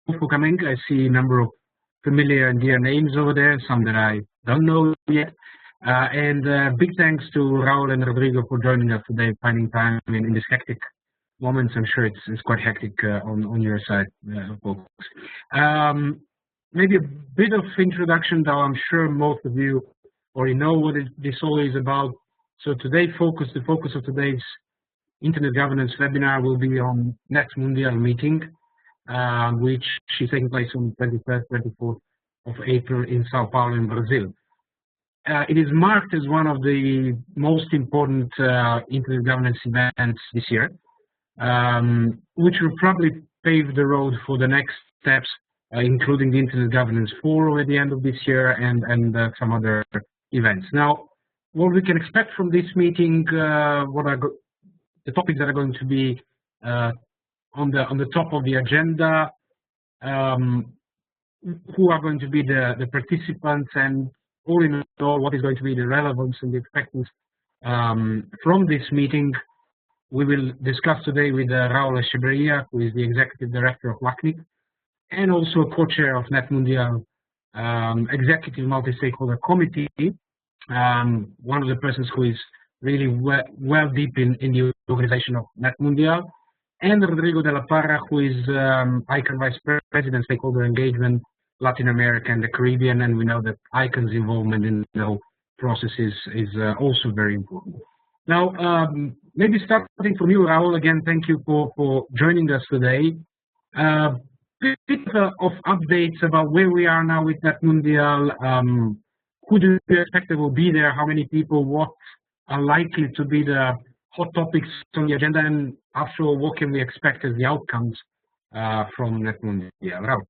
for coming. I see a number of familiar and dear names over there, some that I don't know yet. And big thanks to Raúl and Rodrigo for joining us today, finding time in this hectic moments. I'm sure it's quite hectic on your side, folks. Maybe a bit of introduction, though I'm sure most of you already know what this all is about. So today, the focus of today's Internet Governance webinar will be on NETmundial meeting, which is taking place on 23rd, 24th of April in Sao Paulo in Brazil. It is marked as one of the most important Internet Governance events this year, which will probably pave the road for the next steps, including the Internet Governance Forum at the end of this year and some other events. Now, what we can expect from this meeting, what are the topics that are going to be on the top of the agenda, who are going to be the participants, and all in all, what is going to be the relevance and the expectations from this meeting. We will discuss today with Raúl Echeberría, who is the Executive Director of LACNIC, and also co-chair of NETmundial Executive Multi-Stakeholder Committee, one of the persons who is really well deep in the organization of NETmundial, and Rodrigo de la Parra, who is ICANN Vice President, Stakeholder Engagement, Latin America and the Caribbean, and we know that ICANN's involvement in the whole process is also very important. Now, maybe starting from you, Raúl, again, thank you for joining us today. Bit of updates about where we are now with NETmundial. Who do you expect that will be there? How many people? What are likely to be the hot topics on the agenda? And after all, what can we expect as the outcomes from NETmundial? Raúl.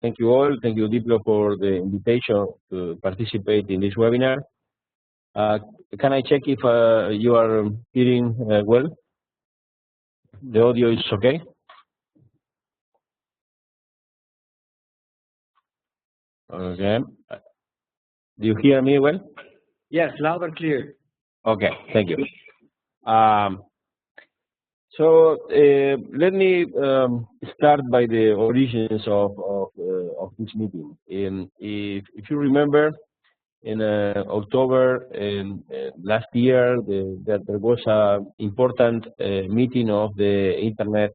Thank you all. Thank you, Diplo, for the invitation to participate in this webinar. Can I check if you are hearing well? The audio is okay? Okay. Do you hear me well? Yes, loud and clear. Okay, thank you. So let me start by the origins of this meeting. If you remember, in October last year, there was an important meeting of the Internet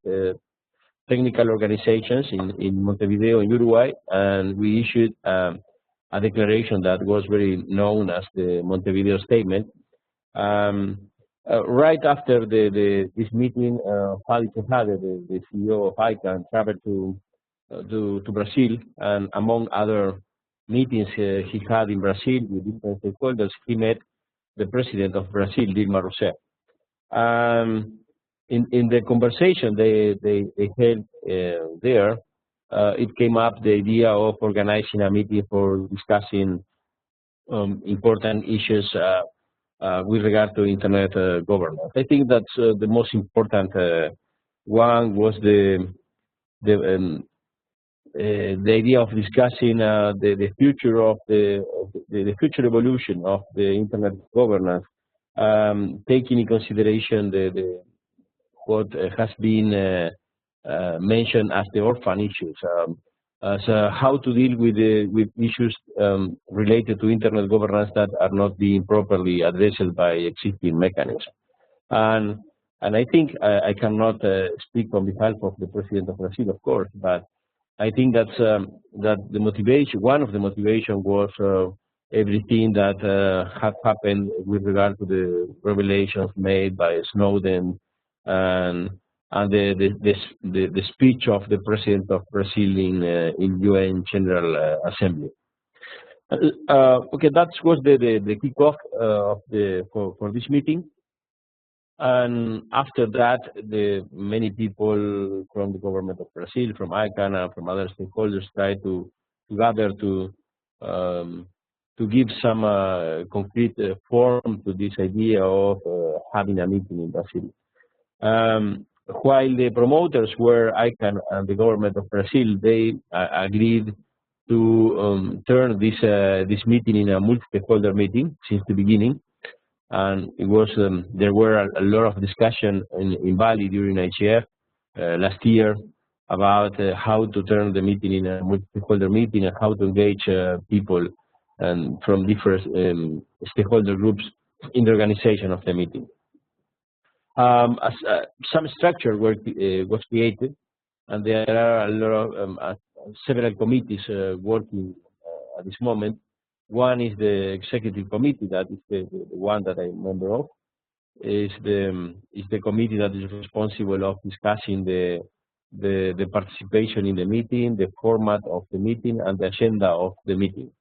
technical organizations in Montevideo, in Uruguay, and we issued a declaration that was very known as the Montevideo Statement. Right after this meeting, Vladimir, the CEO of ICANN, traveled to Brazil, and among other meetings he had in Brazil with different stakeholders, he met the president of Brazil, Dilma Rousseff. In the conversation they held there, it came up the idea of organizing a meeting for discussing important issues with regard to Internet governance. I think that's the most important one was the idea of discussing the future of the future evolution of the Internet governance, taking in consideration what has been mentioned as the orphan issues. So how to deal with issues related to Internet governance that are not being properly addressed by existing mechanisms. And I think I cannot speak on behalf of the President of Brazil, of course, but I think that's that the motivation, one of the motivation was everything that had happened with regard to the revelations made by Snowden and the speech of the President of Brazil in UN General Assembly. Okay, that was the kickoff for this meeting. And after that, many people from the government of Brazil, from ICANN, and from other stakeholders tried to gather to give some concrete form to this idea of having a meeting in Brazil. While the promoters were ICANN and the government of Brazil, they agreed to turn this meeting in a multi-stakeholder meeting since the beginning. and it was there were a lot of discussion in Bali during IGF last year about how to turn the meeting in a multi-stakeholder meeting and how to engage people and from different stakeholder groups in the organization of the meeting. Some structure was created, and there are a lot of several committees working at this moment. One is the executive committee, that is the one that I'm a member of. Is the committee that is responsible of discussing the participation in the meeting, the format of the meeting, and the agenda of the meeting.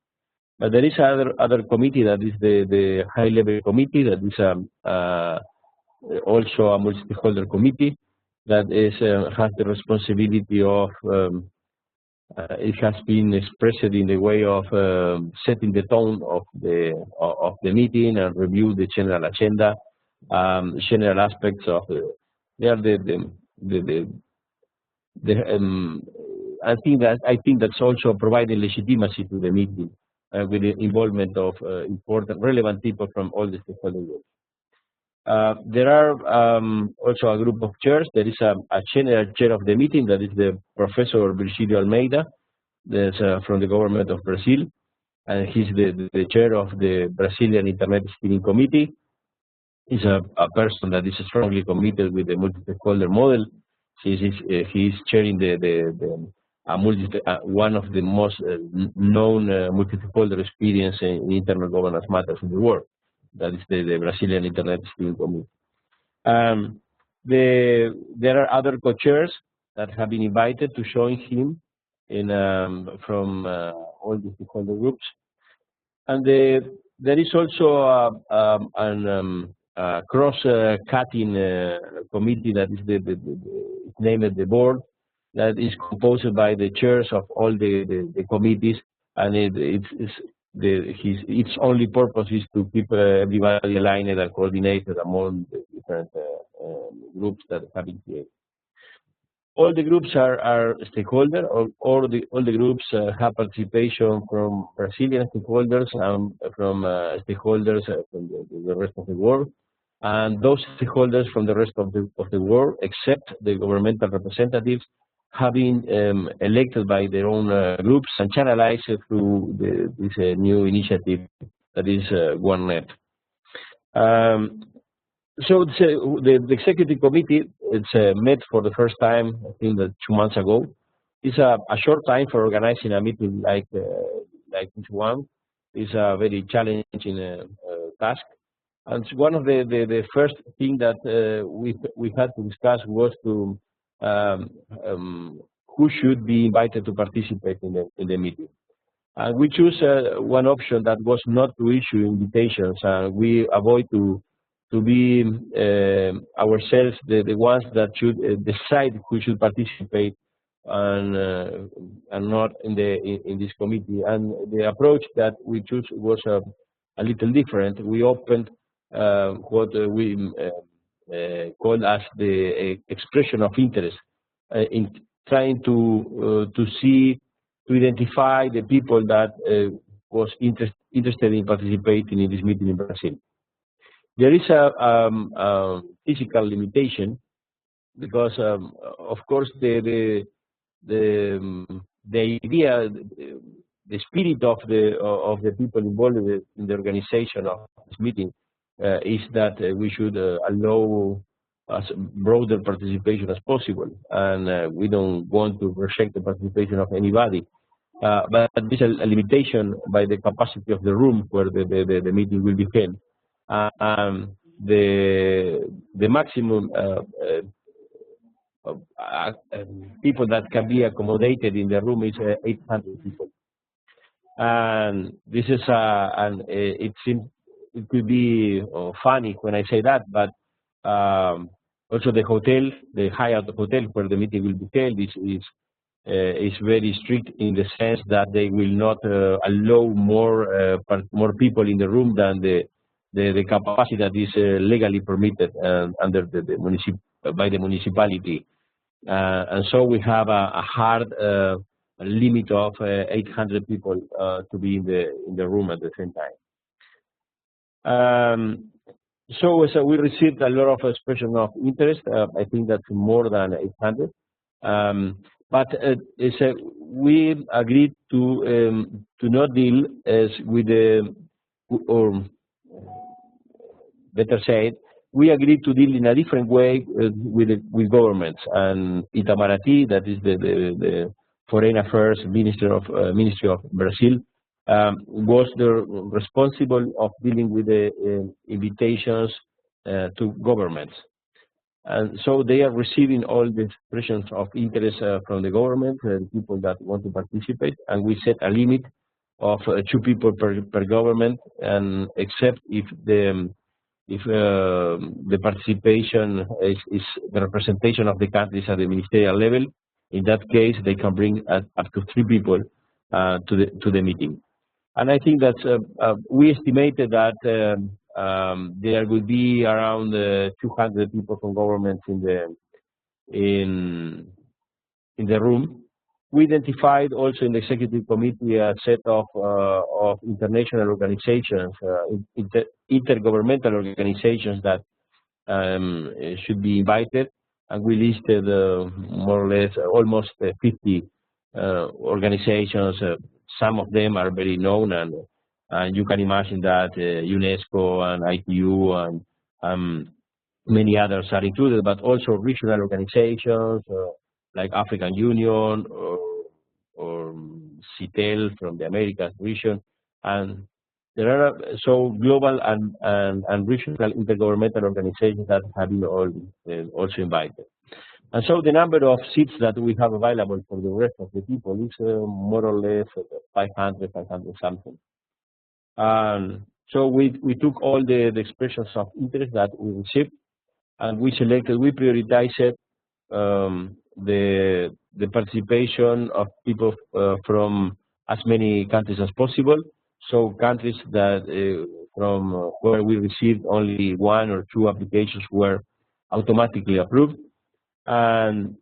But there is other committee that is the high-level committee that is also a multi-stakeholder committee that is has the responsibility of it has been expressed in the way of setting the tone of the meeting and review the general agenda, general aspects of I think that's also providing legitimacy to the meeting with the involvement of important, relevant people from all the stakeholder groups. There are also a group of chairs. There is a general chair of the meeting, that is the Professor Virgilio Almeida, that's from the government of Brazil, and he's the chair of the Brazilian Internet Steering Committee. He's a person that is strongly committed with the multi-stakeholder model. He's chairing one of the most known multi-stakeholder experience in internet governance matters in the world. That is the Brazilian Internet Steering Committee. There are other co-chairs that have been invited to join him from all the stakeholder groups. And there is also a cross-cutting committee that is named the board, that is composed by the chairs of all the committees, and its only purpose is to keep everybody aligned and coordinated among the different groups that have been created. All the groups are stakeholder. All the groups have participation from Brazilian stakeholders and from stakeholders from the rest of the world. And those stakeholders from the rest of the world, except the governmental representatives, have been elected by their own groups and channelized through this new initiative that is OneNet. So the executive committee, it's met for the first time, I think, 2 months ago. It's a short time for organizing a meeting like this one. It's a very challenging task. And one of the first thing that we had to discuss was to who should be invited to participate in the meeting. And we choose one option that was not to issue invitations, and we avoid to be ourselves the ones that should decide who should participate and not in this committee. And the approach that we chose was a little different. We opened what we call as the expression of interest, in trying to identify the people that was interested in participating in this meeting in Brazil. There is a physical limitation because, of course, the idea, the spirit of the people involved in the organization of this meeting is that we should allow as broader participation as possible, and we don't want to reject the participation of anybody. But there's a limitation by the capacity of the room where the meeting will be held. The maximum people that can be accommodated in the room is 800 people. And this is it could be funny when I say that, but also the hotel, the Hyatt hotel where the meeting will be held is very strict in the sense that they will not allow more people in the room than the capacity that is legally permitted under by the municipality. And so we have a hard limit of 800 people to be in the room at the same time. So we received a lot of expression of interest. I think that's more than 800. But we agreed to not deal as with the, or better said, we agreed to deal in a different way with governments. And Itamaraty, that is the Foreign Affairs Ministry of Brazil, was the responsible of dealing with the invitations to governments. And so they are receiving all the expressions of interest from the government and people that want to participate. And we set a limit of 2 people per government, and except if the participation is the representation of the countries at the ministerial level. In that case, they can bring up to 3 people to the meeting. And I think that we estimated that there will be around 200 people from governments in the room. We identified also in the executive committee a set of international organizations, intergovernmental organizations that should be invited, and we listed more or less almost 50 organizations. Some of them are very known, and you can imagine that UNESCO and ITU and many others are included, but also regional organizations like African Union or CITEL from the Americas region, and there are so global and regional intergovernmental organizations that have been also invited. And so the number of seats that we have available for the rest of the people is more or less 500 something. So we took all the expressions of interest that we received, and we prioritized the participation of people from as many countries as possible. So countries that from where we received only 1 or 2 applications were automatically approved. And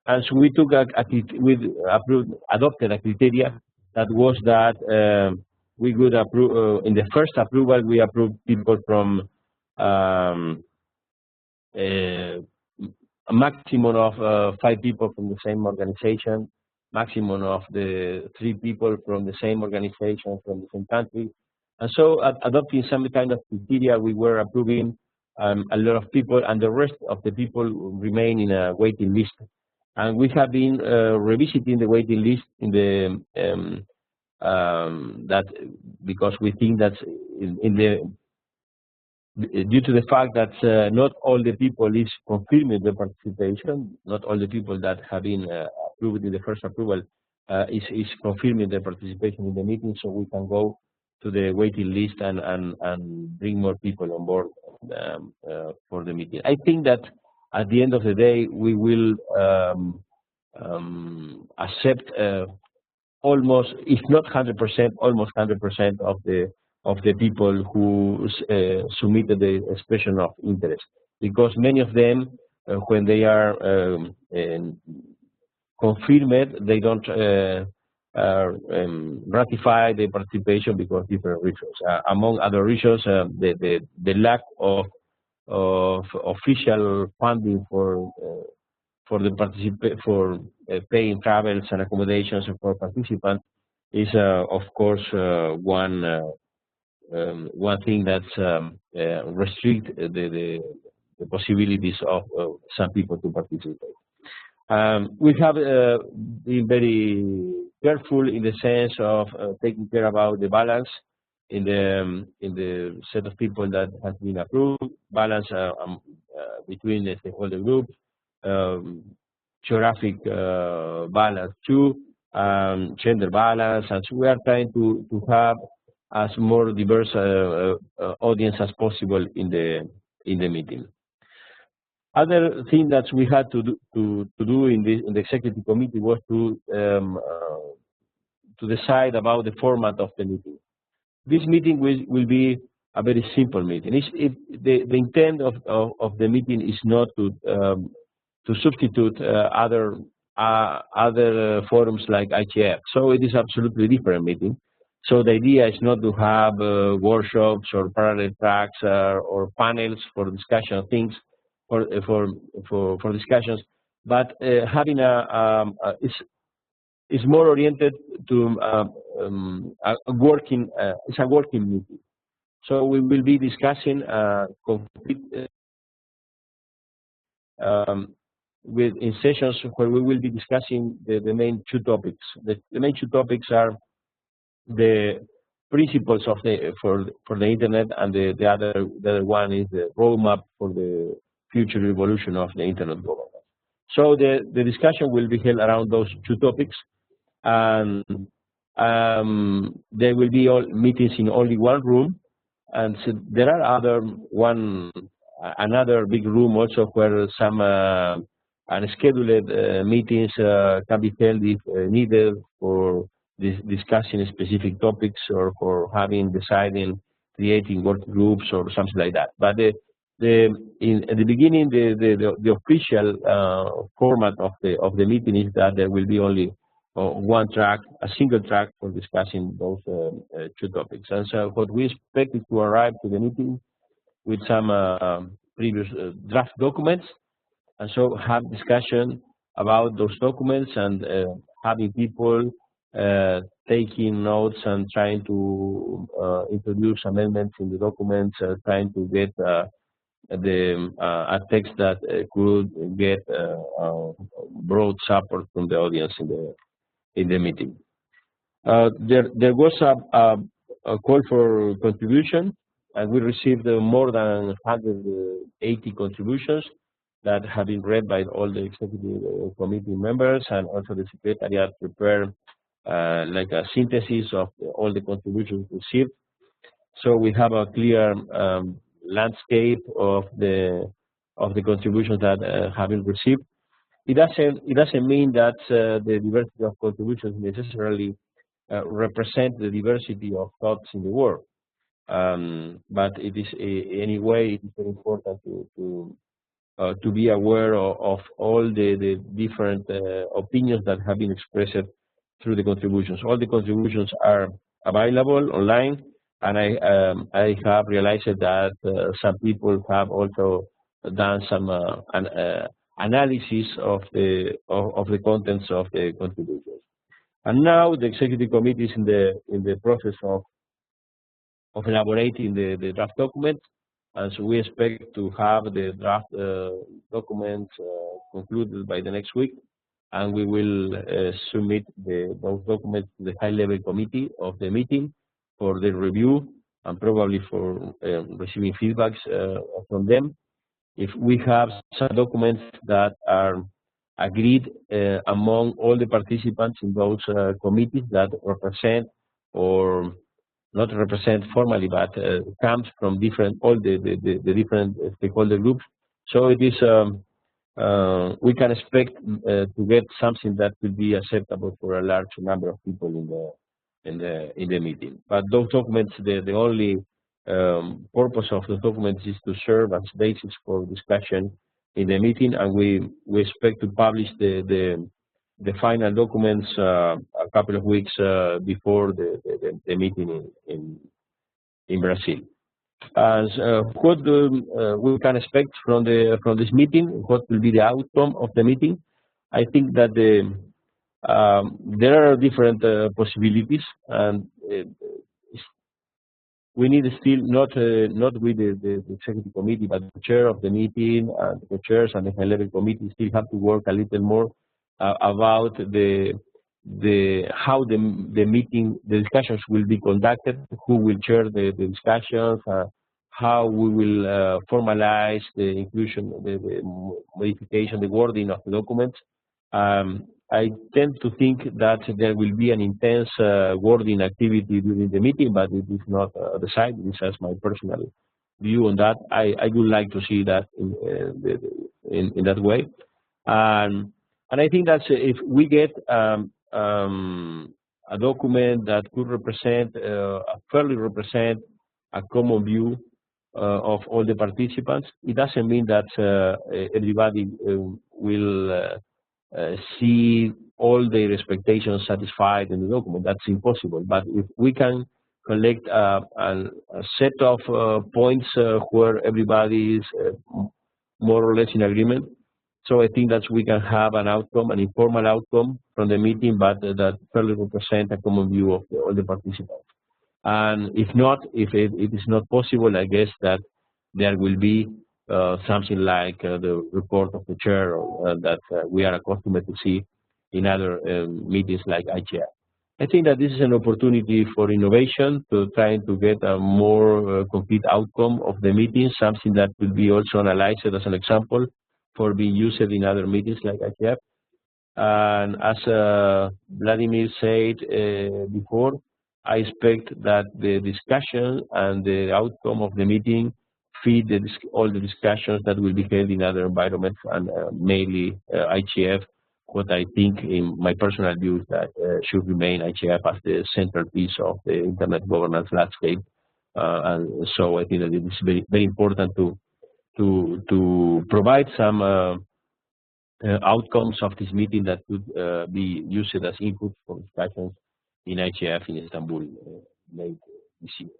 so we took adopted a criteria that was that we would approve in the first approval. We approved people from a maximum of 5 people from the same organization, maximum of the 3 people from the same organization from the same country. And so adopting some kind of criteria, we were approving a lot of people, and the rest of the people remain in a waiting list. And we have been revisiting the waiting list in the that because we think that due to the fact that not all the people is confirming the participation, not all the people that have been approved in the first approval is confirming the participation in the meeting, so we can go to the waiting list and bring more people on board for the meeting. I think that at the end of the day, we will accept almost, if not 100%, almost 100% of the people who submitted the expression of interest, because many of them, when they are confirmed, they don't ratify the participation because different reasons. Among other reasons, the lack of official funding for paying travels and accommodations for participants is, of course, one thing that's restrict the possibilities of some people to participate. We have been very careful in the sense of taking care about the balance in the set of people that has been approved, balance between the stakeholder groups, geographic balance too, gender balance, and so we are trying to have as more diverse audience as possible in the meeting. Other thing that we had to do in the executive committee was to decide about the format of the meeting. This meeting will be a very simple meeting. The intent of the meeting is not to substitute other forums like IGF. So it is absolutely different meeting. So the idea is not to have workshops or parallel tracks or panels for discussion of things for discussions, but having is more oriented to a working it's a working meeting. So we will be discussing complete in sessions where we will be discussing the main two topics. The main two topics are the principles of for the internet, and the other one is the roadmap for the future evolution of the internet governance. So the discussion will be held around those two topics, and there will be all meetings in only one room, and so there are another big room also where some unscheduled meetings can be held if needed for discussing specific topics or for deciding, creating work groups or something like that. But at the beginning, the official format of the meeting is that there will be only one track, a single track for discussing those two topics. And so what we expect is to arrive to the meeting with some previous draft documents, and so have discussion about those documents, and having people taking notes and trying to introduce amendments in the documents, trying to get a text that could get broad support from the audience in the meeting. There was a call for contribution, and we received more than 180 contributions that have been read by all the executive committee members, and also the secretariat prepared like a synthesis of all the contributions received. So we have a clear landscape of the contributions that have been received. It doesn't mean that the diversity of contributions necessarily represent the diversity of thoughts in the world, but it is anyway it is very important to be aware of all the different opinions that have been expressed through the contributions. All the contributions are available online, and I have realized that some people have also done some analysis of the contents of the contributions. And now the executive committee is in the process of elaborating the draft document, and so we expect to have the draft documents concluded by the next week, and we will submit those documents to the high-level committee of the meeting for their review and probably for receiving feedbacks from them. If we have some documents that are agreed among all the participants in those committees that represent, or not represent formally, but comes from all the different stakeholder groups. So it is we can expect to get something that will be acceptable for a large number of people in the meeting. But those documents, the only purpose of the documents is to serve as basis for discussion in the meeting, and we expect to publish the final documents a couple of weeks before the meeting in Brazil. As what we can expect from this meeting, what will be the outcome of the meeting? I think that there are different possibilities, and we need still not with the executive committee, but the chair of the meeting and the chairs and the high-level committee still have to work a little more about how the discussions will be conducted, who will chair the discussions, how we will formalize the inclusion, the modification, the wording of the documents. I tend to think that there will be an intense wording activity during the meeting, but it is not decided. This is my personal view on that. I would like to see that in that way, and I think that if we get a document that could fairly represent a common view of all the participants, it doesn't mean that everybody will see all their expectations satisfied in the document. That's impossible. But if we can collect a set of points where everybody is more or less in agreement, so I think that we can have an outcome, an informal outcome from the meeting, but that fairly represent a common view of all the participants. And if not, if it is not possible, I guess that there will be something like the report of the chair that we are accustomed to see in other meetings like ICANN. I think that this is an opportunity for innovation, to try to get a more complete outcome of the meeting, something that will be also analyzed as an example for being used in other meetings like ICANN. And as Vladimir said before, I expect that the discussion and the outcome of the meeting feed all the discussions that will be held in other environments, and mainly IGF. What I think, in my personal view, is that should remain IGF as the central piece of the internet governance landscape. And so I think that it is very, very important to provide some outcomes of this meeting that could be used as input for discussions in IGF in Istanbul late this year.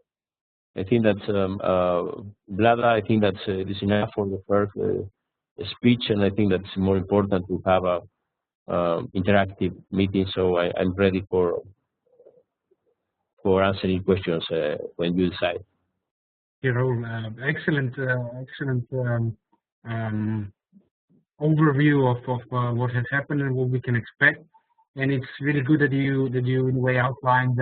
I think that's Vlada. I think that's it is enough for the first speech, and I think that's more important to have a interactive meeting. So I'm ready for answering questions when you decide. Raúl, excellent overview of what has happened and what we can expect. And it's really good that you in a way outlined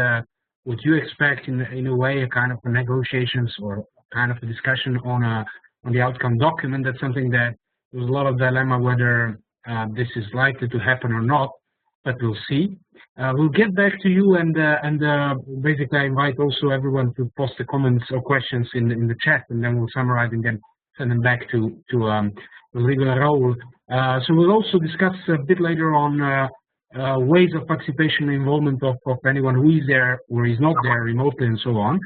what you expect in a way, a kind of a negotiations or kind of a discussion on the outcome document. That's something that there's a lot of dilemma whether this is likely to happen or not, but we'll see. We'll get back to you, and basically I invite also everyone to post the comments or questions in the chat, and then we'll summarize and then send them back to Rodrigo and Raúl. So we'll also discuss a bit later on ways of participation and involvement of anyone who is there or is not there remotely and so on.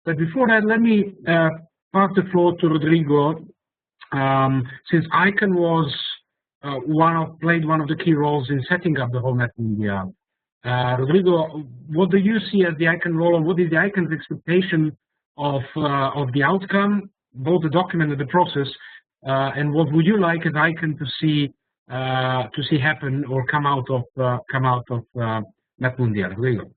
But before that, let me pass the floor to Rodrigo. Since ICANN was played one of the key roles in setting up the whole NETmundial. Rodrigo, what do you see as the ICANN role, and what is the ICANN's expectation of the outcome, both the document and the process, and what would you like as ICANN to see happen or come out of NETmundial? Rodrigo.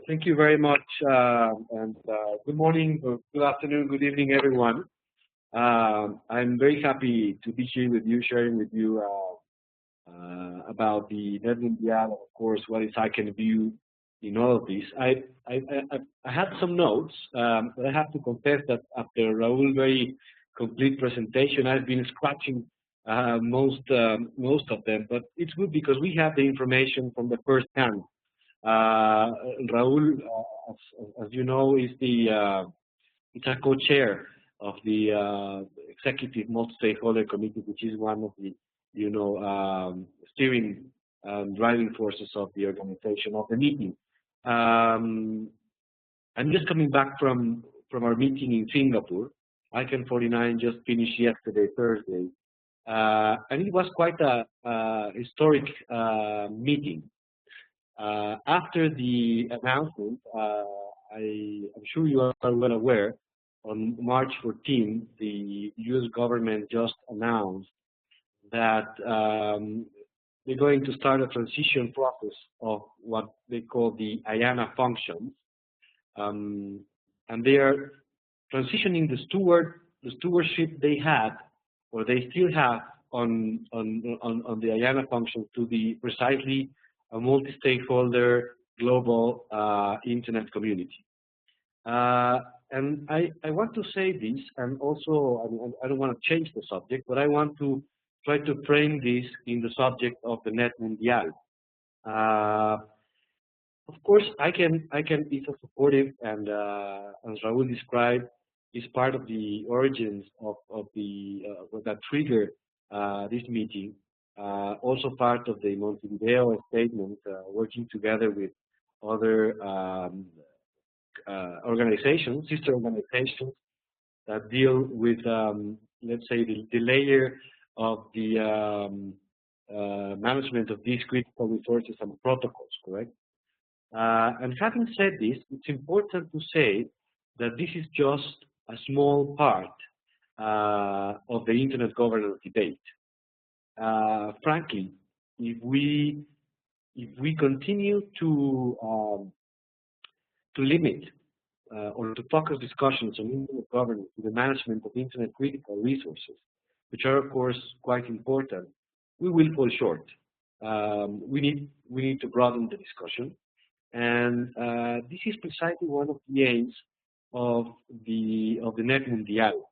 Thank you very much, and good morning, or good afternoon, good evening, everyone. I'm very happy to be here with you, sharing with you about the NETmundial, of course, what is ICANN view in all of this. I had some notes, but I have to confess that after Raúl's very complete presentation, I've been scratching most of them, but it's good because we have the information from the first hand. Raúl, as you know, is it's a co-chair of the executive multi-stakeholder committee, which is one of the steering and driving forces of the organization of the meeting. I'm just coming back from our meeting in Singapore. ICANN 49 just finished yesterday, Thursday, and it was quite a historic meeting. After the announcement, I'm sure you are well aware, on March 14, the U.S. government just announced that they're going to start a transition process of what they call the IANA functions, and they are transitioning the stewardship they had, or they still have, on the IANA function to the precisely a multi-stakeholder global internet community. And I want to say this, and also I don't want to change the subject, but I want to try to frame this in the subject of the NETmundial. Of course, ICANN is a supportive, and as Raúl described, is part of the origins of that trigger this meeting. Also part of the Montevideo Statement, working together with other organizations, sister organizations that deal with, let's say, the layer of the management of these critical resources and protocols, correct? And having said this, it's important to say that this is just a small part of the internet governance debate. Frankly, if we continue to limit or to focus discussions on internet governance to the management of internet critical resources, which are of course quite important, we will fall short. We need to broaden the discussion, and this is precisely one of the aims of the NETmundial.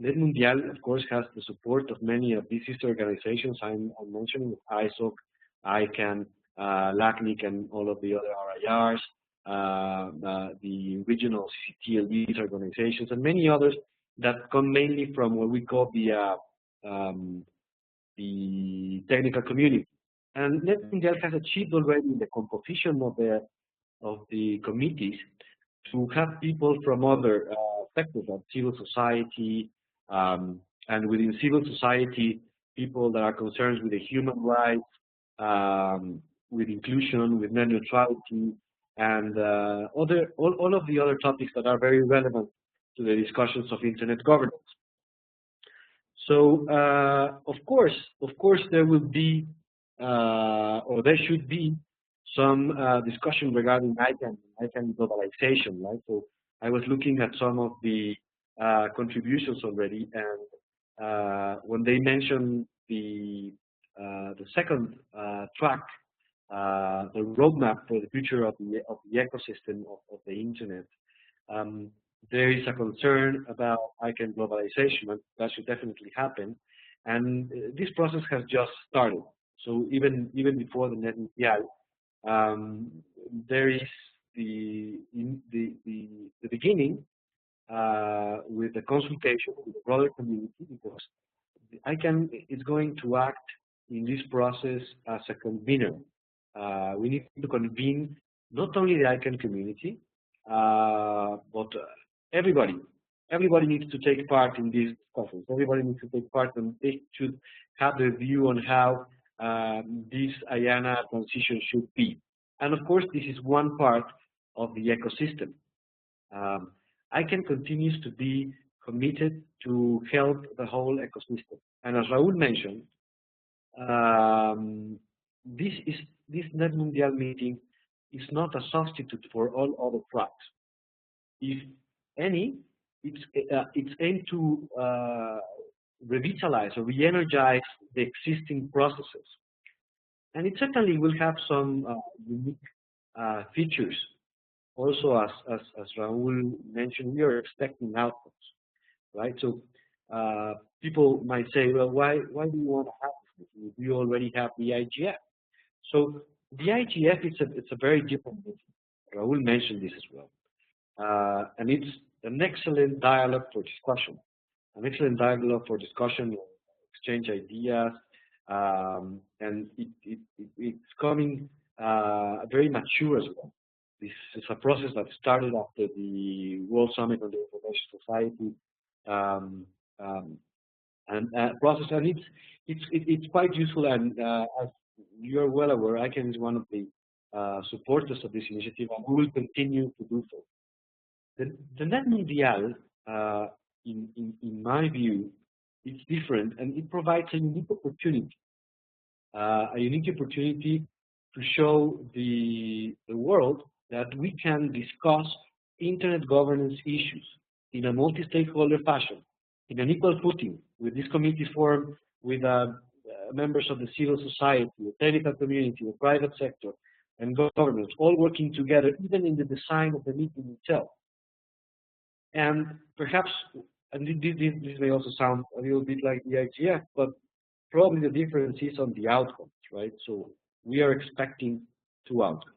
NETmundial, of course, has the support of many of these sister organizations I'm mentioning: ISOC, ICANN, LACNIC, and all of the other RIRs, the regional CCTLDs organizations, and many others that come mainly from what we call the technical community. And NETmundial has achieved already the composition of the committees to have people from other sectors like civil society, and within civil society, people that are concerned with the human rights, with inclusion, with net neutrality, and all of the other topics that are very relevant to the discussions of internet governance. So, of course, there will be, or there should be, some discussion regarding ICANN globalization, right? So, I was looking at some of the contributions already, and when they mentioned the second track, the roadmap for the future of the ecosystem of the internet, there is a concern about ICANN globalization, and that should definitely happen. And this process has just started. So even before the NETmundial, there is the beginning with the consultation with the broader community, because ICANN is going to act in this process as a convener. We need to convene not only the ICANN community, but everybody. Everybody needs to take part in these discussions. Everybody needs to take part, and they should have their view on how this IANA transition should be. And of course, this is one part of the ecosystem. ICANN continues to be committed to help the whole ecosystem. And as Raúl mentioned, this NETmundial meeting is not a substitute for all other tracks. If any, it's aimed to revitalize or re-energize the existing processes. And it certainly will have some unique features. Also, as Raúl mentioned, we are expecting outcomes, right? So people might say, well, why do you want to have this? You already have the IGF. So the IGF, it's a very different meeting. Raúl mentioned this as well. And it's an excellent dialogue for discussion. An excellent dialogue for discussion, exchange ideas, and it's coming very mature as well. This is a process that started after the World Summit on the Information Society process, and it's quite useful. And as you are well aware, ICANN is one of the supporters of this initiative, and we will continue to do so. The NETmundial, in my view, it's different, and it provides a unique opportunity. To show the world that we can discuss internet governance issues in a multi-stakeholder fashion, in an equal footing, with this committee formed with members of the civil society, the technical community, the private sector, and governments, all working together, even in the design of the meeting itself. And perhaps, and this may also sound a little bit like the IGF, but probably the difference is on the outcomes, right? So we are expecting two outcomes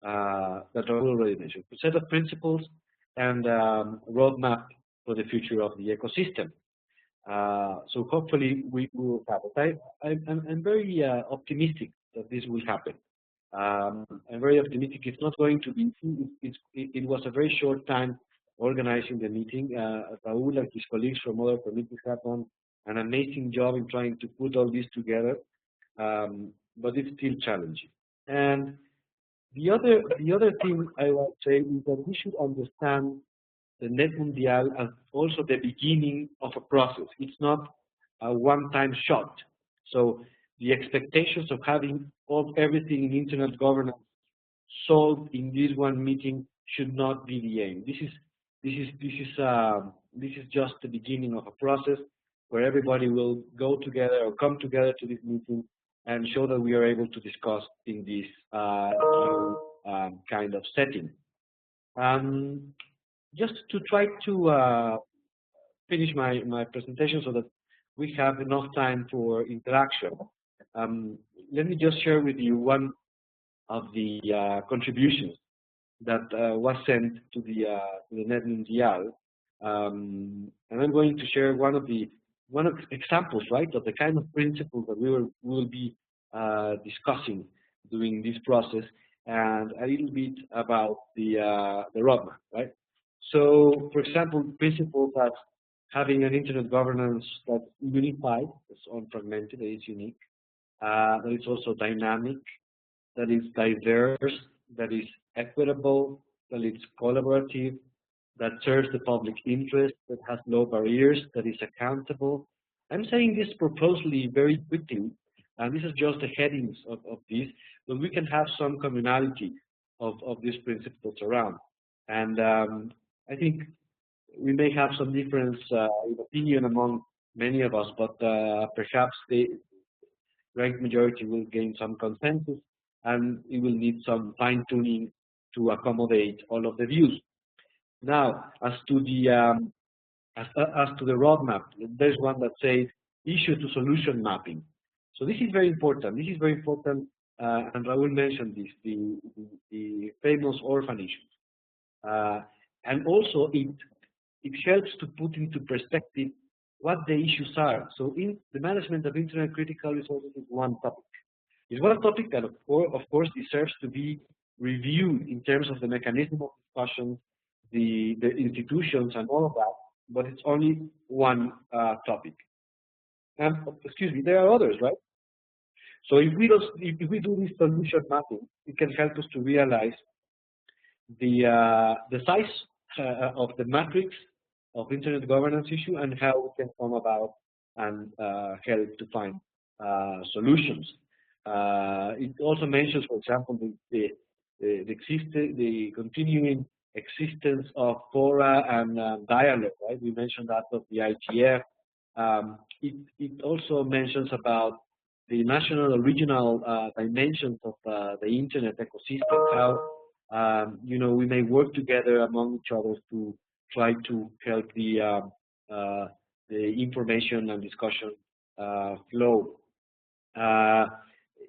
that I already mentioned: a set of principles and roadmap for the future of the ecosystem. So hopefully we will have it. I'm very optimistic that this will happen. I'm very optimistic. It's not going to be easy. It was a very short time organizing the meeting. Raúl and his colleagues from other committees have done an amazing job in trying to put all this together, but it's still challenging. And the other thing I would say is that we should understand the NETmundial as also the beginning of a process. It's not a one-time shot. So the expectations of having everything in internet governance solved in this one meeting should not be the aim. This is just the beginning of a process where everybody will go together or come together to this meeting and show that we are able to discuss in this kind of setting. Just to try to finish my presentation so that we have enough time for interaction, let me just share with you one of the contributions that was sent to the NETmundial, and I'm going to share one of examples, right, of the kind of principles that we will be discussing during this process, and a little bit about the roadmap, right? So, for example, principles that having an internet governance that's unified, it's unfragmented, that is unique, that is also dynamic, that is diverse, that is equitable, that is collaborative, that serves the public interest, that has low barriers, that is accountable. I'm saying this purposely very quickly, and this is just the headings of this, but we can have some commonality of these principles around. And I think we may have some difference in opinion among many of us, but perhaps the great majority will gain some consensus, and it will need some fine-tuning to accommodate all of the views. Now, as to the roadmap, there's one that says issue to solution mapping. So this is very important. This is very important, and Raúl mentioned this, the famous orphan issues. And also it helps to put into perspective what the issues are. So in the management of internet critical resources is one topic. It's one topic that of course deserves to be reviewed in terms of the mechanism of discussion, the institutions and all of that, but it's only one topic. And excuse me, there are others, right? So if we do this solution mapping, it can help us to realize the size of the matrix of internet governance issue and how we can come about and help to find solutions. It also mentions, for example, the continuing existence of fora and dialogue, right? We mentioned that of the ITF. It also mentions about the national or regional dimensions of the internet ecosystem, how we may work together among each other to try to help the information and discussion flow.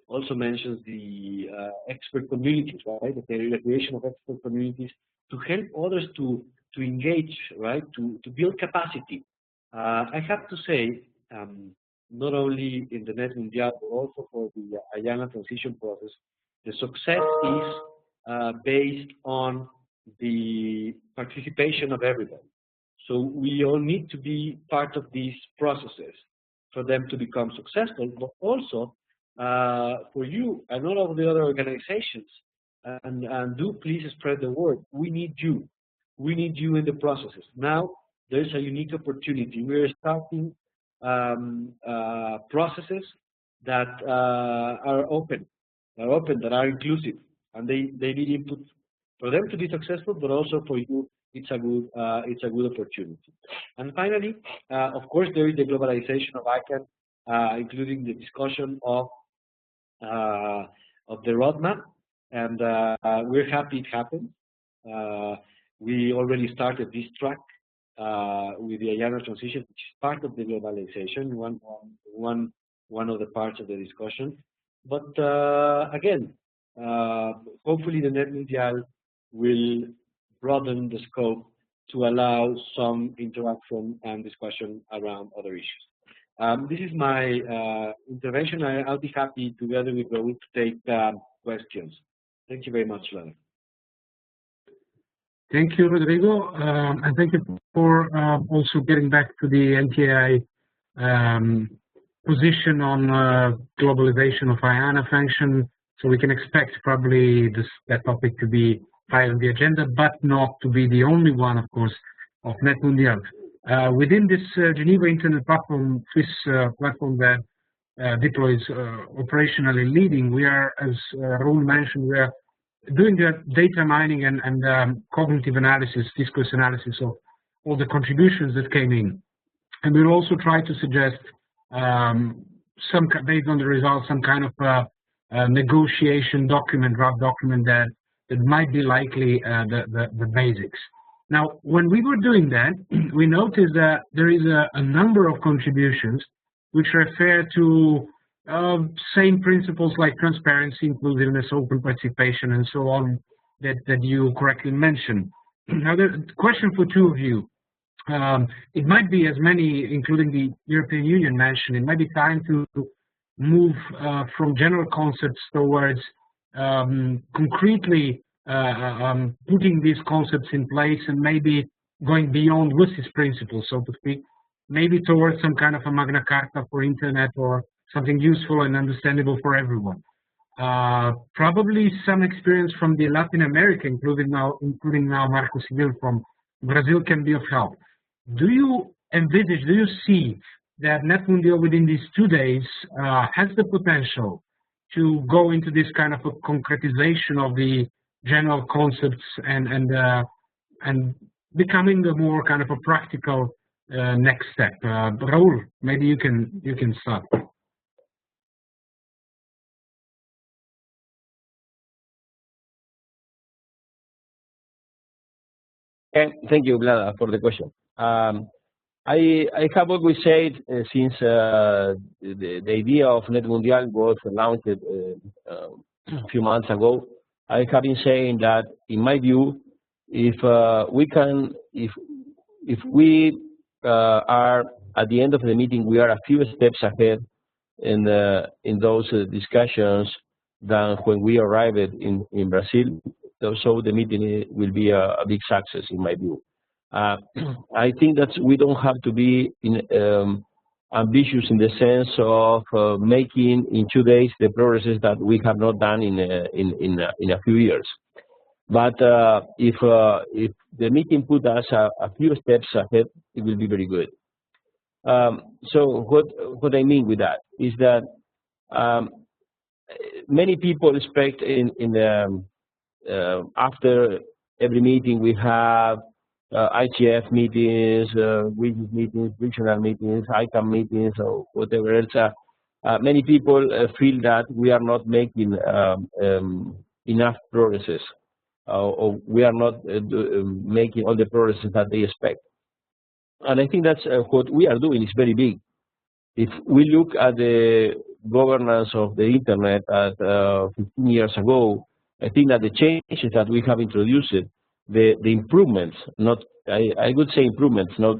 Also mentions the expert communities, right? The creation of expert communities to help others to engage, right? To build capacity. I have to say, not only in the NETmundial, but also for the IANA transition process, the success is based on the participation of everybody. So we all need to be part of these processes for them to become successful, but also for you and all of the other organizations, and do please spread the word. We need you. We need you in the processes. Now, there's a unique opportunity. We're starting processes that are open, that are inclusive, and they need input for them to be successful, but also for you, it's a good opportunity. And finally, of course, there is the globalization of ICANN, including the discussion of the roadmap, and we're happy it happened. We already started this track with the IANA transition, which is part of the globalization, one of the parts of the discussion. But again, hopefully the NETmundial will broaden the scope to allow some interaction and discussion around other issues. This is my intervention. I'll be happy together with Raúl to take questions. Thank you very much, Vladimir. Thank you, Rodrigo, and thank you for also getting back to the NTI position on globalization of IANA function. So we can expect probably that topic to be high on the agenda, but not to be the only one, of course, of NETmundial. Within this Geneva Internet platform, Swiss platform that Diplo is operationally leading, we are, as Raúl mentioned, we are doing the data mining and cognitive analysis, discourse analysis of all the contributions that came in. And we'll also try to suggest, based on the results, some kind of negotiation document, draft document that might be likely the basics. Now, when we were doing that, we noticed that there is a number of contributions which refer to same principles like transparency, inclusiveness, open participation, and so on that you correctly mentioned. Now, the question for two of you, it might be, as many, including the European Union, mentioned, it might be time to move from general concepts towards concretely putting these concepts in place and maybe going beyond WSIS principles, so to speak, maybe towards some kind of a Magna Carta for Internet or something useful and understandable for everyone. Probably some experience from the Latin America, including now Marco Civil from Brazil, can be of help. Do you envisage, do you see that NETmundial within these 2 days has the potential to go into this kind of a concretization of the general concepts and becoming a more kind of a practical next step? Raúl, maybe you can start. Thank you, Vlada, for the question. I have always said since the idea of NETmundial was launched a few months ago, I have been saying that, in my view, if we are at the end of the meeting, we are a few steps ahead in those discussions than when we arrived in Brazil. So the meeting will be a big success, in my view. I think that we don't have to be ambitious in the sense of making in 2 days the progresses that we have not done in a few years. But if the meeting put us a few steps ahead, it will be very good. So what I mean with that is that many people expect after every meeting we have IGF meetings, WIGIS meetings, regional meetings, ICANN meetings, or whatever else. Many people feel that we are not making enough progresses, or we are not making all the progresses that they expect. And I think that's what we are doing is very big. If we look at the governance of the Internet at 15 years ago, I think that the changes that we have introduced, the improvements, I would say improvements, not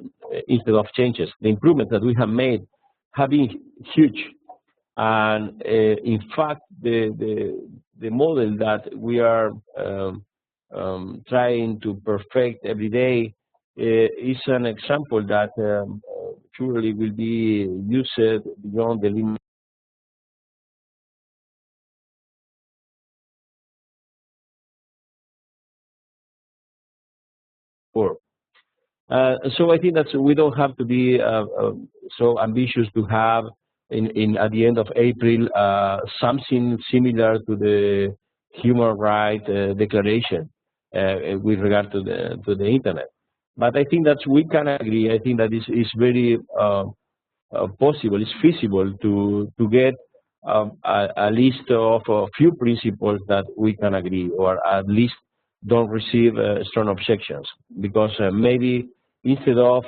instead of changes, the improvements that we have made have been huge. And in fact, the model that we are trying to perfect every day is an example that surely will be used beyond the limit. So I think that we don't have to be so ambitious to have at the end of April something similar to the Human Rights Declaration with regard to the Internet. But I think that we can agree. I think that is very possible. It's feasible to get a list of a few principles that we can agree, or at least don't receive strong objections, because maybe instead of